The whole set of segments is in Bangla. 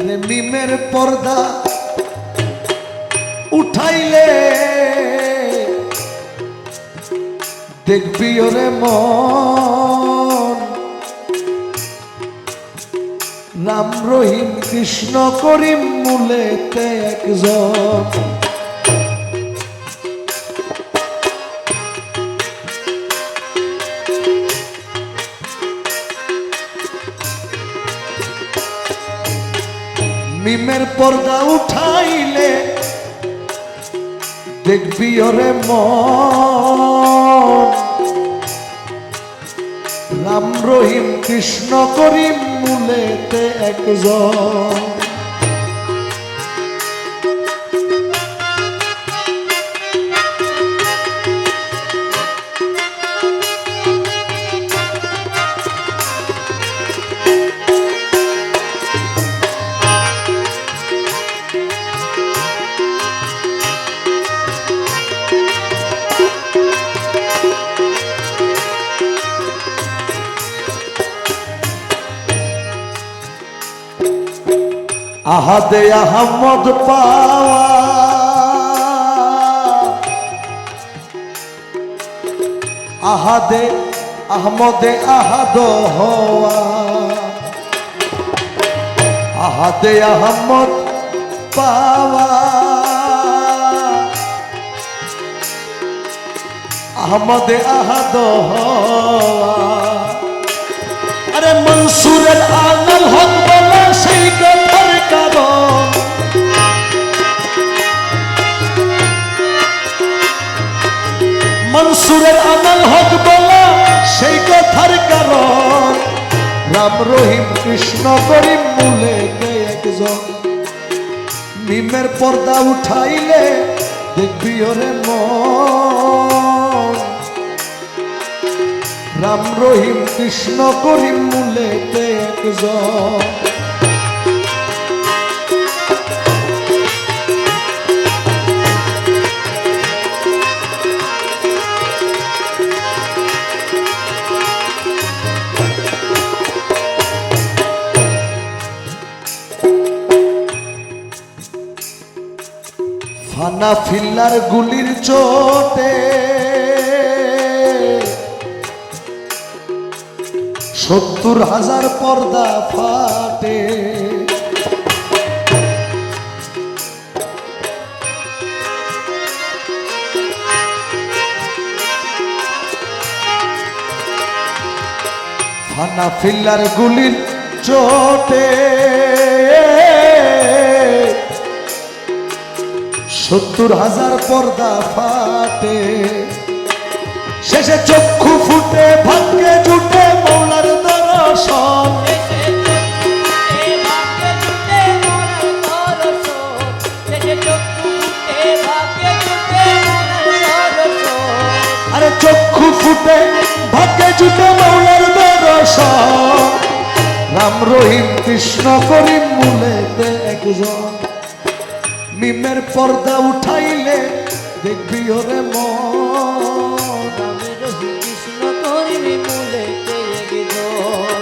আরে মিমের পর্দা উঠাইলে দেখবি ওরে মন রাম রহিম কৃষ্ণ করিম মূলেতে একজন মিমের পর্দা উঠাইলে দেখবি ওরে মন রাম রহিম কৃষ্ণ করিম মূলেতে একজন আহাদে আহমদ পাওয়া আহাদে আহমদে আহাদ হওয়া আহাদে আহমদ পাওয়া আহমদে আহাদ হওয়া আরে মনসুরের আনাল হক বলা সেই কথার কারণ মনসুরের আনাল হক বলা সেই কথার কারণ রাম রহিম কৃষ্ণ করিম মূলেতে একজন মিমের পর্দা উঠাইলে দেখবি ওরে মন রাম রহিম কৃষ্ণ করিম মূলেতে একজন ফানা ফিল্লার গুলির চোটে ৭০,০০০ পর্দা ফাটে ফানা ফিল্লার গুলির চোটে ৭০,০০০ পর্দা ফাটে শেষে চক্ষু ফুটে ভাগ্যে জুটে মৌলার দর্শন আরে চক্ষু ফুটে ভাগ্যে জুটে মৌলার দর্শন রাম রহিম কৃষ্ণ করিম মূলেতে একজন মিমের পর্দা উঠাইলে দেখবি ওরে মন রাম রহিম কৃষ্ণ করিম মূলেতে একজন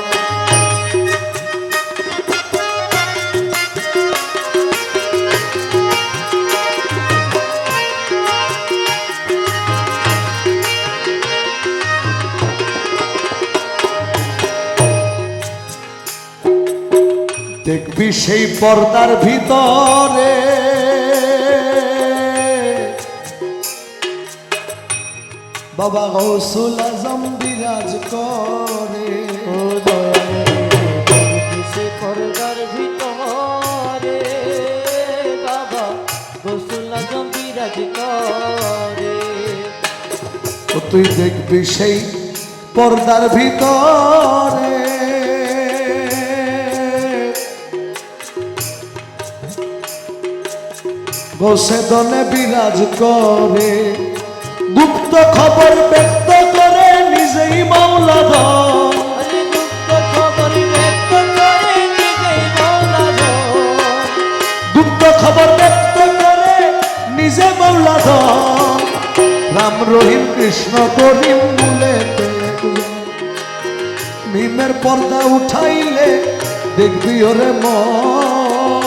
দেখবি সেই পর্দার ভিতরে বাবা গৌসুল আজম বিরাজ করে পর্দার ভিতরে বাবা গৌসুল আজম বিরাজ করে তুই দেখবি সেই পর্দার ভিতরে বসে দনে বিরাজ করে গুপ্ত খবর ব্যক্ত করে নিজেই মাওলা ধন গুপ্ত খবর ব্যক্ত করে নিজেই মাওলা ধন গুপ্ত খবর ব্যক্ত করে নিজে মাওলা ধন রাম রহিম কৃষ্ণ করিম মূলেতে একজন মিমের পর্দা উঠাইলে দেখবি ওরে মন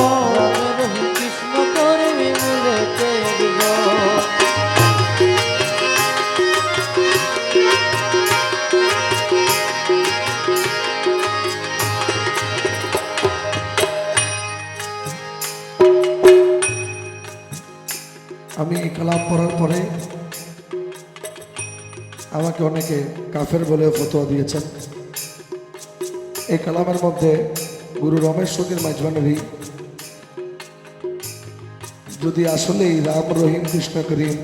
আমি এই কালাম পড়ার পরে আমাকে অনেকে কাফের বলে ফতোয়া দিয়েছেন। এই কালামের মধ্যে গুরু রমেশ ফকির মাঝবানেরই যদি আসলেই রাম রহিম কৃষ্ণ করিম,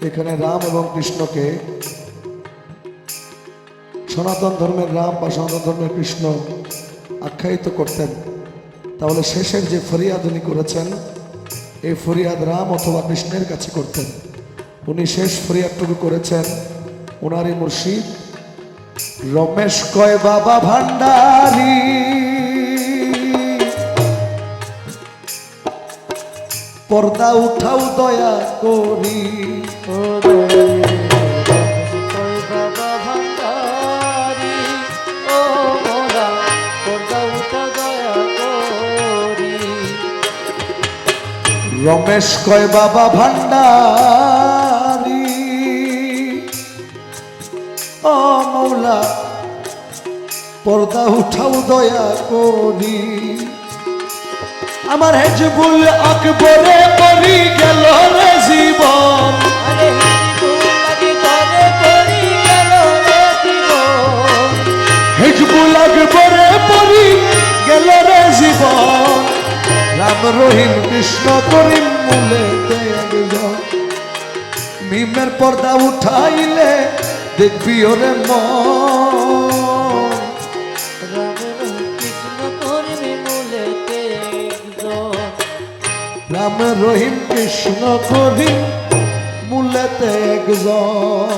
এখানে রাম এবং কৃষ্ণকে সনাতন ধর্মের রাম বা সনাতন ধর্মের কৃষ্ণ আখ্যায়িত করতেন, তাহলে শেষের যে ফরিয়াদ উনি করেছেন এই ফরিয়াদ রাম অথবা কৃষ্ণের কাছে করতেন। উনি শেষ ফরিয়াদটুকু করেছেন ওনারই মুর্শিদ রমেশ কয় বাবা ভান্ডারী, পর্দা উঠাও দয়া করি। ও দয়ালে কই বাবা ভান্ডারি, ও মোরা পর্দা উঠা দয়া করি। রমেশ কয় বাবা ভান্ডারী, ও মৌলা পর্দা উঠাও দয়া করি। আমার হেজবুল আকবরে পরি গেল রে জীবন, আরে হিজবুল লাগি করে পড়ি গেল রে জীবন। হেজবুল আকবরে পরি গেল রে জীবন। রাম রহিম কৃষ্ণ করিম মূলে একজন, মিমের পর্দা উঠাইলে দেখবি ওরে মন। রাম রহিম কৃষ্ণ করিম মূলেতে একজন। রাম রহিম কৃষ্ণ করিম মূলেতে একজন।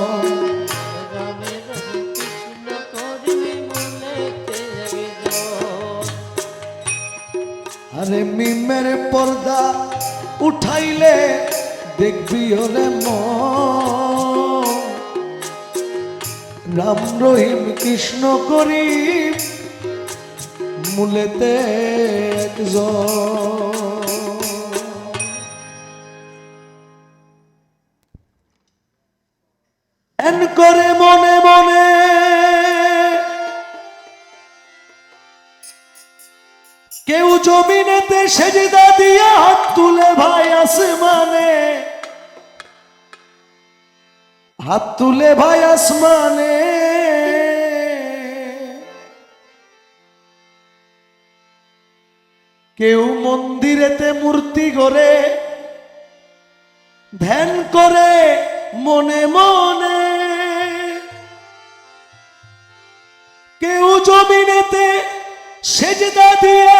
আরে মিমের পর্দা উঠাইলে দেখবি ওরে মন। রাম রহিম কৃষ্ণ করিম মূলেতে একজন। এন করে মনে মনে কেউ জমিনেতে সেজদা দিয়া হাত তুলে ভাই আসমানে, হাত তুলে ভাই আসমানে। কেউ মন্দিরেতে মূর্তি গড়ে ধ্যান করে মনে মনে। কেউ জমিনেতে সেজদা দিয়া